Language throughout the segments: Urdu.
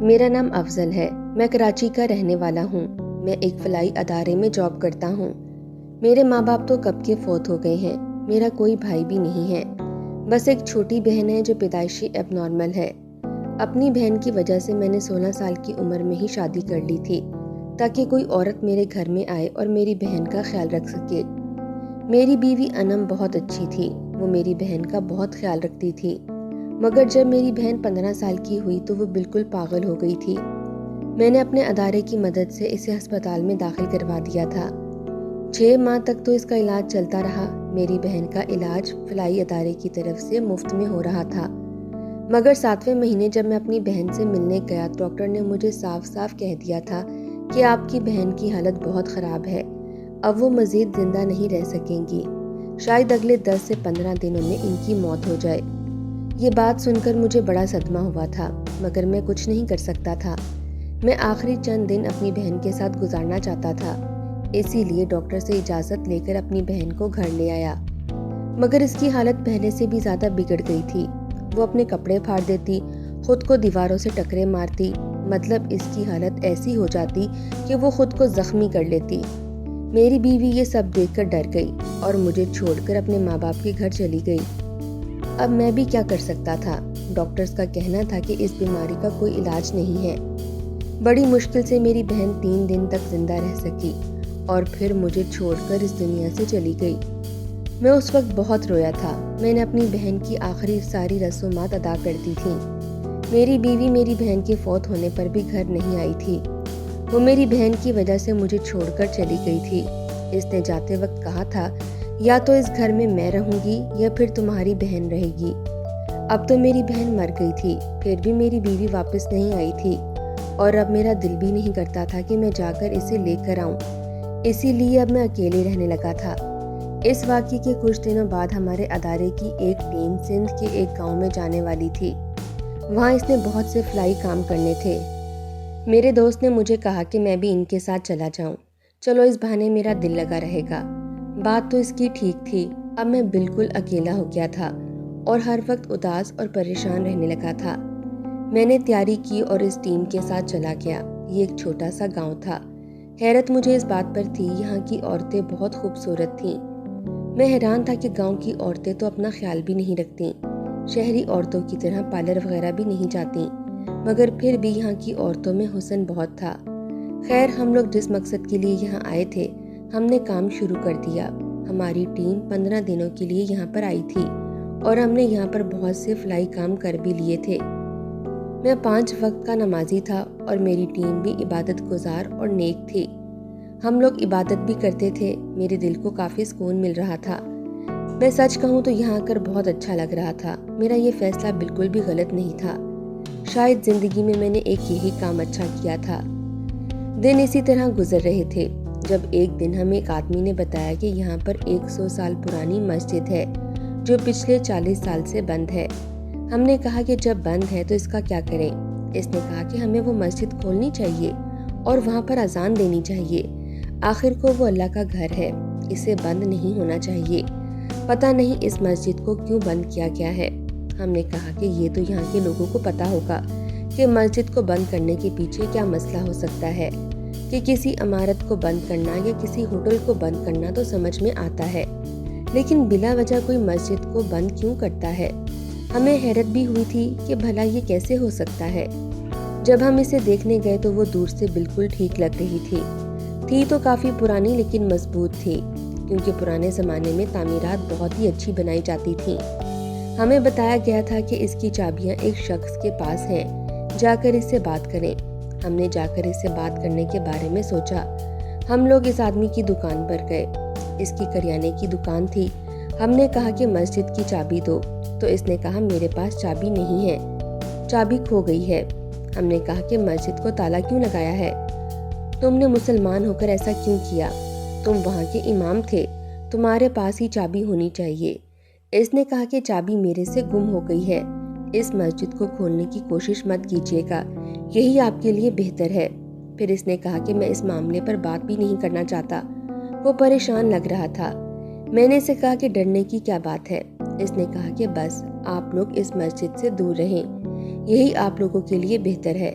میرا نام افضل ہے۔ میں کراچی کا رہنے والا ہوں۔ میں ایک فلاحی ادارے میں جاب کرتا ہوں۔ میرے ماں باپ تو کب کے فوت ہو گئے ہیں۔ میرا کوئی بھائی بھی نہیں ہے، بس ایک چھوٹی بہن ہے جو پیدائشی ایب نارمل ہے۔ اپنی بہن کی وجہ سے میں نے 16 سال کی عمر میں ہی شادی کر لی تھی تاکہ کوئی عورت میرے گھر میں آئے اور میری بہن کا خیال رکھ سکے۔ میری بیوی انم بہت اچھی تھی، وہ میری بہن کا بہت خیال رکھتی تھی، مگر جب میری بہن 15 سال کی ہوئی تو وہ بالکل پاگل ہو گئی تھی۔ میں نے اپنے ادارے کی مدد سے اسے ہسپتال میں داخل کروا دیا تھا۔ 6 ماہ تک تو اس کا علاج چلتا رہا۔ میری بہن کا علاج فلاحی ادارے کی طرف سے مفت میں ہو رہا تھا، مگر 7ویں مہینے جب میں اپنی بہن سے ملنے گیا تو ڈاکٹر نے مجھے صاف صاف کہہ دیا تھا کہ آپ کی بہن کی حالت بہت خراب ہے، اب وہ مزید زندہ نہیں رہ سکیں گی، شاید اگلے 10 سے 15 دنوں میں ان کی موت ہو جائے۔ یہ بات سن کر مجھے بڑا صدمہ ہوا تھا، مگر میں کچھ نہیں کر سکتا تھا۔ میں آخری چند دن اپنی بہن کے ساتھ گزارنا چاہتا تھا، اسی لیے ڈاکٹر سے اجازت لے کر اپنی بہن کو گھر لے آیا، مگر اس کی حالت پہلے سے بھی زیادہ بگڑ گئی تھی۔ وہ اپنے کپڑے پھاڑ دیتی، خود کو دیواروں سے ٹکرے مارتی، مطلب اس کی حالت ایسی ہو جاتی کہ وہ خود کو زخمی کر لیتی۔ میری بیوی یہ سب دیکھ کر ڈر گئی اور مجھے چھوڑ کر اپنے ماں باپ کے گھر چلی گئی۔ اب میں بھی کیا کر سکتا تھا؟ ڈاکٹرز کا کہنا تھا کہ اس بیماری کا کوئی علاج نہیں ہے۔ بڑی مشکل سے میری بہن 3 دن تک زندہ رہ سکی اور پھر مجھے چھوڑ کر اس دنیا سے چلی گئی۔ میں اس وقت بہت رویا تھا۔ میں نے اپنی بہن کی آخری ساری رسومات ادا کر دی تھیں۔ میری بیوی میری بہن کے فوت ہونے پر بھی گھر نہیں آئی تھی۔ وہ میری بہن کی وجہ سے مجھے چھوڑ کر چلی گئی تھی۔ اس نے جاتے وقت کہا تھا، یا تو اس گھر میں میں رہوں گی یا پھر تمہاری بہن رہے گی۔ اب تو میری بہن مر گئی تھی، پھر بھی میری بیوی واپس نہیں آئی تھی اور اب میرا دل بھی نہیں کرتا تھا کہ میں جا کر اسے لے کر آؤں، اسی لیے اب میں اکیلے رہنے لگا تھا۔ اس واقعے کے کچھ دنوں بعد ہمارے ادارے کی ایک ٹیم سندھ کے ایک گاؤں میں جانے والی تھی۔ وہاں اس نے بہت سے فلاحی کام کرنے تھے۔ میرے دوست نے مجھے کہا کہ میں بھی ان کے ساتھ چلا جاؤں، چلو اس بہانے میرا دل لگا رہے گا۔ بات تو اس کی ٹھیک تھی، اب میں بالکل اکیلا ہو گیا تھا اور ہر وقت اداس اور پریشان رہنے لگا تھا۔ میں نے تیاری کی اور اس ٹیم کے ساتھ چلا گیا۔ یہ ایک چھوٹا سا گاؤں تھا۔ حیرت مجھے اس بات پر تھی، یہاں کی عورتیں بہت خوبصورت تھیں۔ میں حیران تھا کہ گاؤں کی عورتیں تو اپنا خیال بھی نہیں رکھتیں، شہری عورتوں کی طرح پارلر وغیرہ بھی نہیں جاتیں، مگر پھر بھی یہاں کی عورتوں میں حسن بہت تھا۔ خیر، ہم لوگ جس مقصد کے لیے یہاں آئے تھے ہم نے کام شروع کر دیا۔ ہماری ٹیم 15 دنوں کے لیے یہاں پر آئی تھی اور ہم نے یہاں پر بہت سے فلاحی کام کر بھی لیے تھے۔ میں 5 وقت کا نمازی تھا اور میری ٹیم بھی عبادت گزار اور نیک تھی۔ ہم لوگ عبادت بھی کرتے تھے۔ میرے دل کو کافی سکون مل رہا تھا۔ میں سچ کہوں تو یہاں آ کر بہت اچھا لگ رہا تھا۔ میرا یہ فیصلہ بالکل بھی غلط نہیں تھا۔ شاید زندگی میں نے ایک یہی کام اچھا کیا تھا۔ دن اسی طرح گزر رہے تھے جب ایک دن ہمیں ایک آدمی نے بتایا کہ یہاں پر 100 سال پرانی مسجد ہے جو پچھلے 40 سال سے بند ہے۔ ہم نے کہا کہ جب بند ہے تو اس کا کیا کریں؟ اس نے کہا کہ ہمیں وہ مسجد کھولنی چاہیے اور وہاں پر اذان دینی چاہیے۔ آخر کو وہ اللہ کا گھر ہے، اسے بند نہیں ہونا چاہیے۔ پتہ نہیں اس مسجد کو کیوں بند کیا گیا ہے۔ ہم نے کہا کہ یہ تو یہاں کے لوگوں کو پتہ ہوگا کہ مسجد کو بند کرنے کے پیچھے کیا مسئلہ ہو سکتا ہے، کہ کسی عمارت کو بند کرنا یا کسی ہوٹل کو بند کرنا تو سمجھ میں آتا ہے، لیکن بلا وجہ کوئی مسجد کو بند کیوں کرتا ہے؟ ہمیں حیرت بھی ہوئی تھی کہ بھلا یہ کیسے ہو سکتا ہے۔ جب ہم اسے دیکھنے گئے تو وہ دور سے بالکل ٹھیک لگ رہی تھی تو کافی پرانی لیکن مضبوط تھی، کیونکہ پرانے زمانے میں تعمیرات بہت ہی اچھی بنائی جاتی تھیں۔ ہمیں بتایا گیا تھا کہ اس کی چابیاں ایک شخص کے پاس ہیں، جا کر اس سے بات کریں۔ ہم نے جا کر اس سے بات کرنے کے بارے میں سوچا۔ ہم لوگ اس آدمی کی دکان پر گئے۔ اس کی کریانے کی دکان تھی۔ ہم نے کہا کہ مسجد کی چابی دو، تو اس نے کہا میرے پاس چابی نہیں ہے، چابی کھو گئی ہے۔ ہم نے کہا کہ مسجد کو تالا کیوں لگایا ہے؟ تم نے مسلمان ہو کر ایسا کیوں کیا؟ تم وہاں کے امام تھے، تمہارے پاس ہی چابی ہونی چاہیے۔ اس نے کہا کہ چابی میرے سے گم ہو گئی ہے، اس مسجد کو کھولنے کی کوشش مت کیجیے گا، یہی آپ کے لیے بہتر ہے۔ پھر اس نے کہا کہ میں اس معاملے پر بات بھی نہیں کرنا چاہتا۔ وہ پریشان لگ رہا تھا۔ میں نے اسے کہا کہ ڈرنے کی کیا بات ہے؟ اس نے کہا کہ بس آپ لوگ اس مسجد سے دور رہیں، یہی آپ لوگوں کے لیے بہتر ہے۔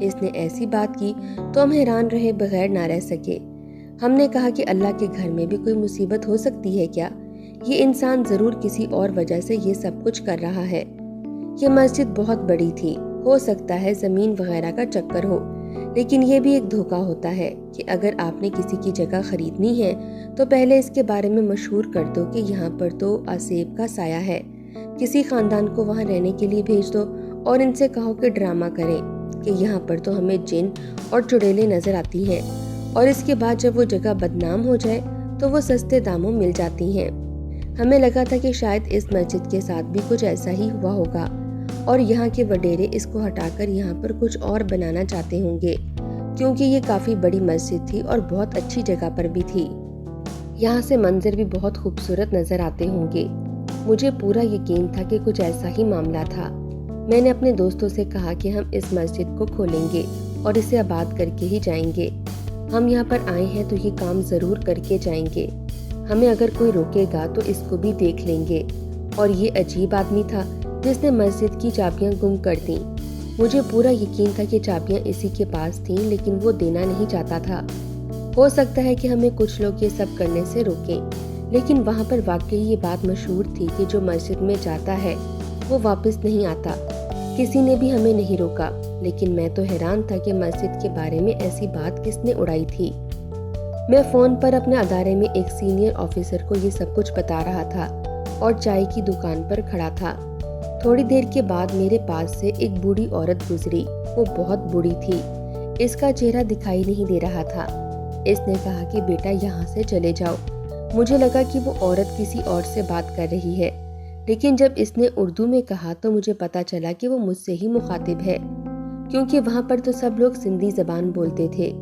اس نے ایسی بات کی تو ہم حیران رہے بغیر نہ رہ سکے۔ ہم نے کہا کہ اللہ کے گھر میں بھی کوئی مصیبت ہو سکتی ہے کیا؟ یہ انسان ضرور کسی اور وجہ سے یہ سب کچھ کر رہا ہے۔ یہ مسجد بہت بڑی تھی، ہو سکتا ہے زمین وغیرہ کا چکر ہو، لیکن یہ بھی ایک دھوکہ ہوتا ہے کہ اگر آپ نے کسی کی جگہ خریدنی ہے تو پہلے اس کے بارے میں مشہور کر دو کہ یہاں پر تو آسیب کا سایہ ہے، کسی خاندان کو وہاں رہنے کے لیے بھیج دو اور ان سے کہو کہ ڈرامہ کریں کہ یہاں پر تو ہمیں جن اور چڑیلیں نظر آتی ہیں، اور اس کے بعد جب وہ جگہ بدنام ہو جائے تو وہ سستے داموں مل جاتی ہیں۔ ہمیں لگا تھا کہ شاید اس مسجد کے ساتھ بھی کچھ ایسا ہی ہوا ہوگا اور یہاں کے وڈیرے اس کو ہٹا کر یہاں پر کچھ اور بنانا چاہتے ہوں گے، کیونکہ یہ کافی بڑی مسجد تھی اور بہت اچھی جگہ پر بھی تھی۔ یہاں سے منظر بھی بہت خوبصورت نظر آتے ہوں گے۔ مجھے پورا یقین تھا کہ کچھ ایسا ہی معاملہ تھا۔ میں نے اپنے دوستوں سے کہا کہ ہم اس مسجد کو کھولیں گے اور اسے آباد کر کے ہی جائیں گے۔ ہم یہاں پر آئے ہیں تو یہ کام ضرور کر کے جائیں گے۔ ہمیں اگر کوئی روکے گا تو اس کو بھی دیکھ لیں گے۔ اور یہ عجیب آدمی تھا جس نے مسجد کی چابیاں گم کر دیں۔ مجھے پورا یقین تھا کہ چابیاں اسی کے پاس تھیں، لیکن وہ دینا نہیں چاہتا تھا۔ ہو سکتا ہے کہ ہمیں کچھ لوگ یہ سب کرنے سے روکیں، لیکن وہاں پر واقعی یہ بات مشہور تھی کہ جو مسجد میں جاتا ہے وہ واپس نہیں آتا۔ کسی نے بھی ہمیں نہیں روکا، لیکن میں تو حیران تھا کہ مسجد کے بارے میں ایسی بات کس نے اڑائی تھی۔ میں فون پر اپنے ادارے میں ایک سینئر آفیسر کو یہ سب کچھ بتا رہا تھا اور چائے کی دکان پر کھڑا تھا۔ تھوڑی دیر کے بعد میرے پاس سے ایک بوڑھی عورت گزری۔ وہ بہت بوڑھی تھی، اس کا چہرہ دکھائی نہیں دے رہا تھا۔ اس نے کہا کہ بیٹا یہاں سے چلے جاؤ۔ مجھے لگا کہ وہ عورت کسی اور سے بات کر رہی ہے، لیکن جب اس نے اردو میں کہا تو مجھے پتا چلا کہ وہ مجھ سے ہی مخاطب ہے، کیونکہ وہاں پر تو سب لوگ سندھی زبان بولتے تھے۔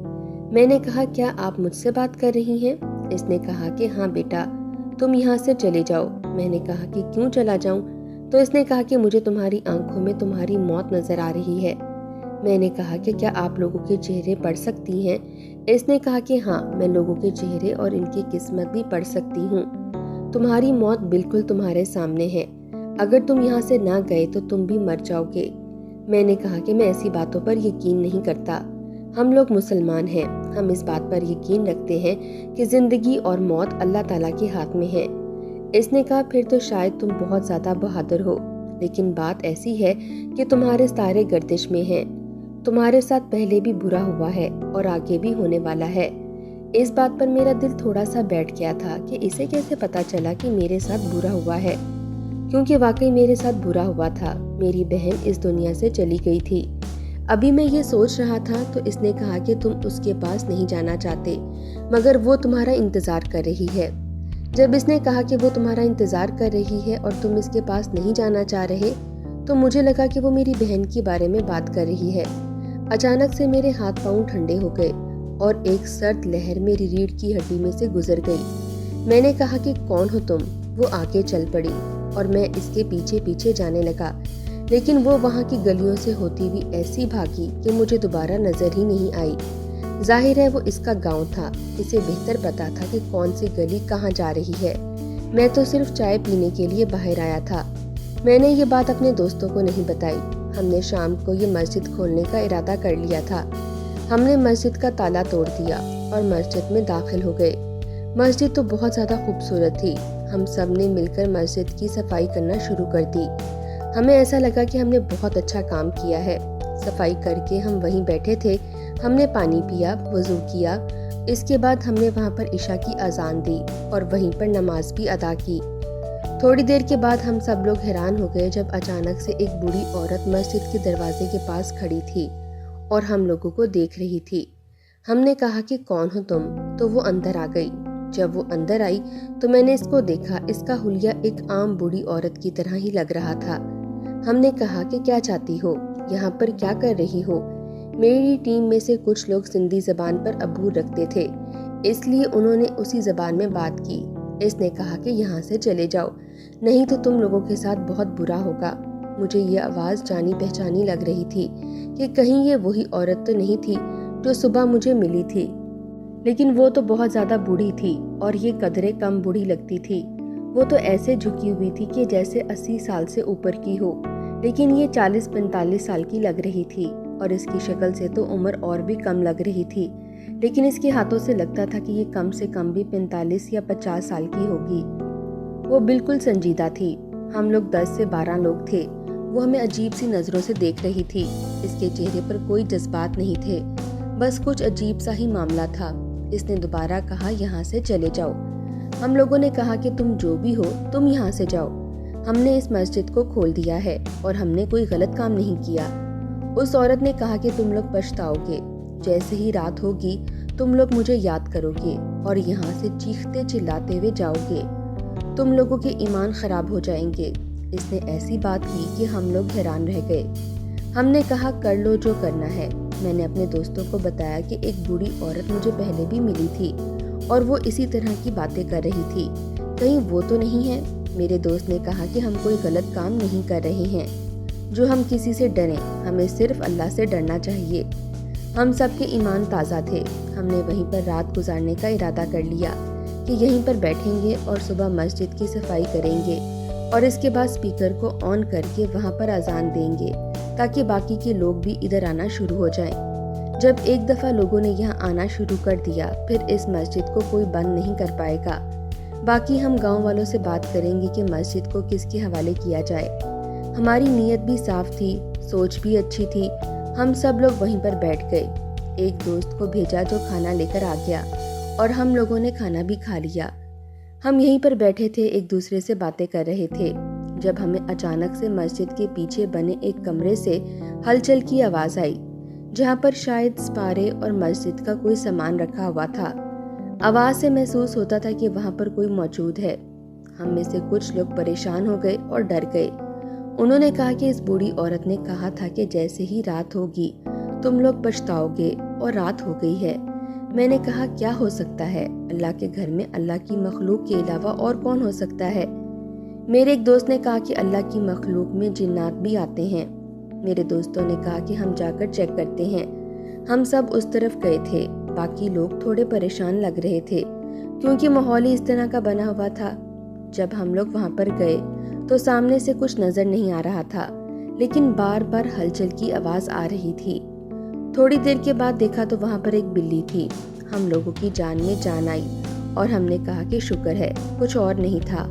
میں نے کہا کیا آپ مجھ سے بات کر رہی ہیں؟ اس نے کہا کہ ہاں بیٹا تم یہاں سے چلے جاؤ۔ میں نے کہا کہ کیوں چلا جاؤں؟ تو اس نے کہا کہ مجھے تمہاری آنکھوں میں تمہاری موت نظر آ رہی ہے۔ میں نے کہا کہ کیا آپ لوگوں کے چہرے پڑھ سکتی ہیں؟ اس نے کہا کہ ہاں میں لوگوں کے چہرے اور ان کی قسمت بھی پڑھ سکتی ہوں۔ تمہاری موت بالکل تمہارے سامنے ہے، اگر تم یہاں سے نہ گئے تو تم بھی مر جاؤ گے۔ میں نے کہا کہ میں ایسی باتوں پر یقین نہیں کرتا، ہم لوگ مسلمان ہیں، ہم اس بات پر یقین رکھتے ہیں کہ زندگی اور موت اللہ تعالیٰ کے ہاتھ میں ہے۔ اس نے کہا پھر تو شاید تم بہت زیادہ بہادر ہو، لیکن بات ایسی ہے کہ تمہارے ستارے گردش میں ہیں، تمہارے ساتھ پہلے بھی برا ہوا ہے اور آگے بھی ہونے والا ہے۔ اس بات پر میرا دل تھوڑا سا بیٹھ گیا تھا کہ اسے کیسے پتا چلا کہ میرے ساتھ برا ہوا ہے، کیونکہ واقعی میرے ساتھ برا ہوا تھا۔ میری بہن اس دنیا سے چلی گئی تھی۔ ابھی میں یہ سوچ رہا تھا تو اس نے کہا کہ تم اس کے پاس نہیں جانا چاہتے، مگر وہ تمہارا انتظار کر رہی ہے۔ جب اس نے کہا کہ وہ تمہارا انتظار کر رہی ہے اور تم اس کے پاس نہیں جانا چاہ رہے، تو مجھے لگا کہ وہ میری بہن کے بارے میں بات کر رہی ہے۔ اچانک سے میرے ہاتھ پاؤں ٹھنڈے ہو گئے اور ایک سرد لہر میری ریڑھ کی ہڈی میں سے گزر گئی۔ میں نے کہا کہ کون ہو تم؟ وہ آگے چل پڑی اور میں اس کے پیچھے پیچھے جانے لگا، لیکن وہ وہاں کی گلیوں سے ہوتی ہوئی ایسی بھاگی کہ مجھے دوبارہ نظر ہی نہیں آئی۔ ظاہر ہے وہ اس کا گاؤں تھا، اسے بہتر پتا تھا کہ کون سی گلی کہاں جا رہی ہے۔ میں تو صرف چائے پینے کے لیے باہر آیا تھا۔ میں نے یہ بات اپنے دوستوں کو نہیں بتائی۔ ہم نے شام کو یہ مسجد کھولنے کا ارادہ کر لیا تھا۔ ہم نے مسجد کا تالا توڑ دیا اور مسجد میں داخل ہو گئے۔ مسجد تو بہت زیادہ خوبصورت تھی۔ ہم سب نے مل کر مسجد کی صفائی کرنا شروع کر دی۔ ہمیں ایسا لگا کہ ہم نے بہت اچھا کام کیا ہے۔ صفائی کر کے ہم وہیں بیٹھے تھے، ہم نے پانی پیا، وضو کیا، اس کے بعد ہم نے وہاں پر عشاء کی اذان دی اور وہیں پر نماز بھی ادا کی۔ تھوڑی دیر کے بعد ہم سب لوگ حیران ہو گئے جب اچانک سے ایک بوڑھی عورت مسجد کے دروازے کے پاس کھڑی تھی اور ہم لوگوں کو دیکھ رہی تھی۔ ہم نے کہا کہ کون ہو تم؟ تو وہ اندر آ گئی۔ جب وہ اندر آئی تو میں نے اس کو دیکھا، اس کا حلیہ ایک عام بوڑھی عورت کی طرح ہی لگ رہا تھا۔ ہم نے کہا کہ کیا چاہتی ہو؟ یہاں پر کیا کر رہی ہو؟ میری ٹیم میں سے کچھ لوگ سندھی زبان پر عبور رکھتے تھے، اس لیے انہوں نے اسی زبان میں بات کی۔ اس نے کہا کہ یہاں سے چلے جاؤ، نہیں تو تم لوگوں کے ساتھ بہت برا ہوگا۔ مجھے یہ آواز جانی پہچانی لگ رہی تھی کہ کہیں یہ وہی عورت تو نہیں تھی جو صبح مجھے ملی تھی، لیکن وہ تو بہت زیادہ بوڑھی تھی اور یہ قدرے کم بوڑھی لگتی تھی۔ وہ تو ایسے جھکی ہوئی تھی کہ جیسے 80 سال سے اوپر کی ہو، لیکن یہ 40-45 سال کی لگ رہی تھی اور اس کی شکل سے تو عمر اور بھی کم لگ رہی تھی، لیکن اس کے ہاتھوں سے لگتا تھا کہ یہ کم سے کم بھی 45 یا 50 سال کی ہوگی۔ وہ بالکل سنجیدہ تھی۔ ہم لوگ 10 سے 12 لوگ تھے۔ وہ ہمیں عجیب سی نظروں سے دیکھ رہی تھی۔ اس کے چہرے پر کوئی جذبات نہیں تھے، بس کچھ عجیب سا ہی معاملہ تھا۔ اس نے دوبارہ کہا، یہاں سے چلے جاؤ۔ ہم لوگوں نے کہا کہ تم جو بھی ہو تم یہاں سے جاؤ، ہم نے اس مسجد کو کھول دیا ہے اور ہم نے کوئی غلط کام نہیں کیا۔ اس عورت نے کہا کہ تم لوگ پچھتاؤ گے، جیسے ہی رات ہوگی تم لوگ مجھے یاد کرو گے اور یہاں سے چیختے چلاتے ہوئے جاؤ گے، تم لوگوں کے ایمان خراب ہو جائیں گے۔ اس نے ایسی بات کی کہ ہم لوگ حیران رہ گئے۔ ہم نے کہا کر لو جو کرنا ہے۔ میں نے اپنے دوستوں کو بتایا کہ ایک بوڑھی عورت مجھے پہلے بھی ملی تھی اور وہ اسی طرح کی باتیں کر رہی تھی، کہیں وہ تو نہیں ہے؟ میرے دوست نے کہا کہ ہم کوئی غلط کام نہیں کر رہے ہیں جو ہم کسی سے ڈریں، ہمیں صرف اللہ سے ڈرنا چاہیے۔ ہم سب کے ایمان تازہ تھے۔ ہم نے وہیں پر رات گزارنے کا ارادہ کر لیا کہ یہیں پر بیٹھیں گے اور صبح مسجد کی صفائی کریں گے اور اس کے بعد اسپیکر کو آن کر کے وہاں پر اذان دیں گے تاکہ باقی کے لوگ بھی ادھر آنا شروع ہو جائیں۔ جب ایک دفعہ لوگوں نے یہاں آنا شروع کر دیا پھر اس مسجد کو کوئی بند نہیں کر پائے گا۔ باقی ہم گاؤں والوں سے بات کریں گے کہ مسجد کو کس کے حوالے کیا جائے۔ ہماری نیت بھی صاف تھی، سوچ بھی اچھی تھی۔ ہم سب لوگ وہیں پر بیٹھ گئے۔ ایک دوست کو بھیجا جو کھانا لے کر آ گیا اور ہم لوگوں نے کھانا بھی کھا لیا۔ ہم یہیں پر بیٹھے تھے، ایک دوسرے سے باتیں کر رہے تھے جب ہمیں اچانک سے مسجد کے پیچھے بنے ایک کمرے سے ہلچل کی آواز آئی، جہاں پر شاید سپارے اور مسجد کا کوئی سامان رکھا ہوا تھا۔ آواز سے محسوس ہوتا تھا کہ وہاں پر کوئی موجود ہے۔ ہم میں سے کچھ لوگ پریشان ہو گئے اور ڈر گئے۔ انہوں نے کہا کہ اس بوڑھی عورت نے کہا تھا کہ جیسے ہی رات ہوگی تم لوگ پچھتاؤ گے، اور رات ہو گئی ہے۔ میں نے کہا کیا ہو سکتا ہے؟ اللہ کے گھر میں اللہ کی مخلوق کے علاوہ اور کون ہو سکتا ہے؟ میرے ایک دوست نے کہا کہ اللہ کی مخلوق میں جنات بھی آتے ہیں۔ میرے دوستوں نے کہا کہ ہم جا کر چیک کرتے ہیں۔ ہم سب اس طرف گئے تھے۔ باقی لوگ تھوڑے پریشان لگ رہے تھے کیونکہ ماحول ہی اس طرح کا بنا ہوا تھا۔ جب ہم لوگ وہاں پر گئے تو سامنے سے کچھ نظر نہیں آ رہا تھا، لیکن بار بار ہلچل کی آواز آ رہی تھی۔ تھوڑی دیر کے بعد دیکھا تو وہاں پر ایک بلی تھی۔ ہم لوگوں کی جان میں جان آئی اور ہم نے کہا کہ شکر ہے کچھ اور نہیں تھا۔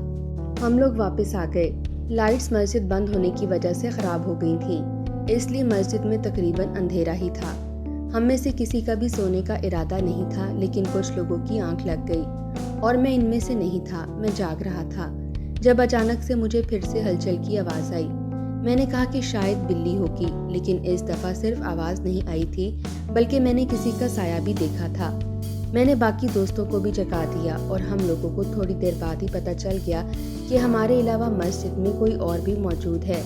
ہم لوگ واپس آ گئے۔ لائٹس مسجد بند ہونے کی وجہ سے خراب ہو گئی تھیں، اس لیے مسجد میں تقریباً اندھیرا ہی تھا۔ ہم میں سے کسی کا بھی سونے کا ارادہ نہیں تھا، لیکن کچھ لوگوں کی آنکھ لگ گئی اور میں ان میں سے نہیں تھا، میں جاگ رہا تھا جب اچانک سے مجھے پھر سے ہلچل کی آواز آئی۔ میں نے کہا کہ شاید بلی ہوگی، لیکن اس دفعہ صرف آواز نہیں آئی تھی بلکہ میں نے کسی کا سایہ بھی دیکھا تھا۔ میں نے باقی دوستوں کو بھی جگا دیا اور ہم لوگوں کو تھوڑی دیر بعد ہی پتہ چل گیا کہ ہمارے علاوہ مسجد میں کوئی اور بھی موجود ہے،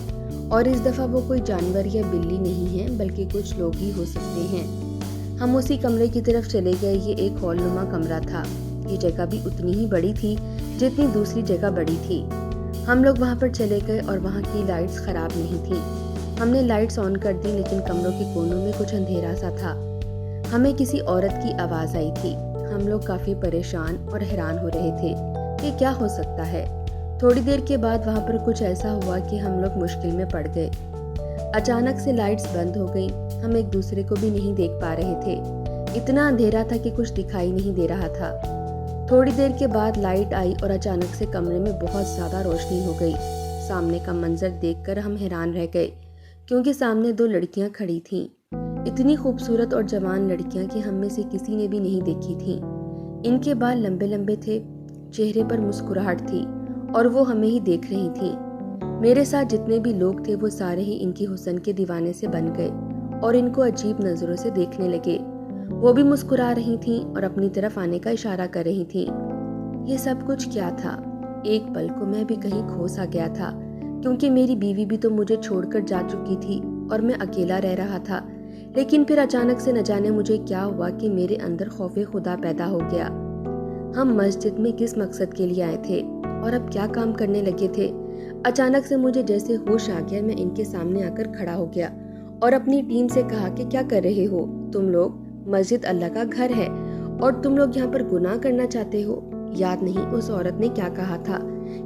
اور اس دفعہ وہ کوئی جانور یا بلی نہیں ہے بلکہ کچھ لوگ ہی ہو سکتے ہیں۔ ہم اسی کمرے کی طرف چلے گئے۔ یہ ایک ہال نما کمرہ تھا۔ یہ جگہ بھی اتنی ہی بڑی تھی جتنی دوسری جگہ بڑی تھی۔ ہم لوگ وہاں پر چلے گئے اور وہاں کی لائٹس خراب نہیں تھی۔ ہم نے لائٹس آن کر دی، لیکن کمروں کے کونوں میں کچھ اندھیرا سا تھا۔ ہمیں کسی عورت کی آواز آئی تھی۔ ہم لوگ کافی پریشان اور حیران ہو رہے تھے کہ کیا ہو سکتا ہے۔ تھوڑی دیر کے بعد وہاں پر کچھ ایسا ہوا کہ ہم لوگ مشکل میں پڑ گئے۔ اچانک سے لائٹس بند ہو گئی۔ ہم ایک دوسرے کو بھی نہیں دیکھ پا رہے تھے، اتنا اندھیرا تھا کہ کچھ دکھائی نہیں دے رہا تھا۔ تھوڑی دیر کے بعد لائٹ آئی اور اچانک سے کمرے میں بہت زیادہ روشنی ہو گئی۔ سامنے کا منظر دیکھ کر ہم حیران رہ گئے کیونکہ سامنے 2 لڑکیاں کھڑی تھیں، اتنی خوبصورت اور جوان لڑکیاں کہ ہم میں سے کسی نے بھی نہیں دیکھی تھیں۔ ان کے بال لمبے لمبے تھے، چہرے پر مسکراہٹ تھی اور وہ ہمیں ہی دیکھ رہی تھیں۔ میرے ساتھ جتنے بھی لوگ تھے وہ سارے ہی ان کی حسن کے دیوانے سے بن گئے اور ان کو عجیب نظروں سے دیکھنے لگے۔ وہ بھی مسکرا رہی تھیں اور اپنی طرف آنے کا اشارہ کر رہی تھیں۔ یہ سب کچھ کیا تھا؟ ایک پل کو میں بھی کہیں کھو سا گیا تھا کیونکہ میری بیوی بھی تو مجھے چھوڑ کر جا چکی تھی اور میں اکیلا رہ رہا تھا۔ لیکن پھر اچانک سے نہ جانے مجھے کیا ہوا کہ میرے اندر خوف خدا پیدا ہو گیا۔ ہم مسجد میں کس مقصد کے لیے آئے تھے اور اب کیا کام کرنے لگے تھے؟ اچانک سے مجھے جیسے ہوش آ گیا، میں ان کے سامنے آ کر کھڑا ہو گیا اور اپنی ٹیم سے کہا کہ کیا کر رہے ہو تم لوگ؟ مسجد اللہ کا گھر ہے اور تم لوگ یہاں پر گناہ کرنا چاہتے ہو؟ یاد نہیں اس عورت نے کیا کہا تھا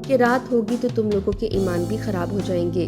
کہ رات ہوگی تو تم لوگوں کے ایمان بھی خراب ہو جائیں گے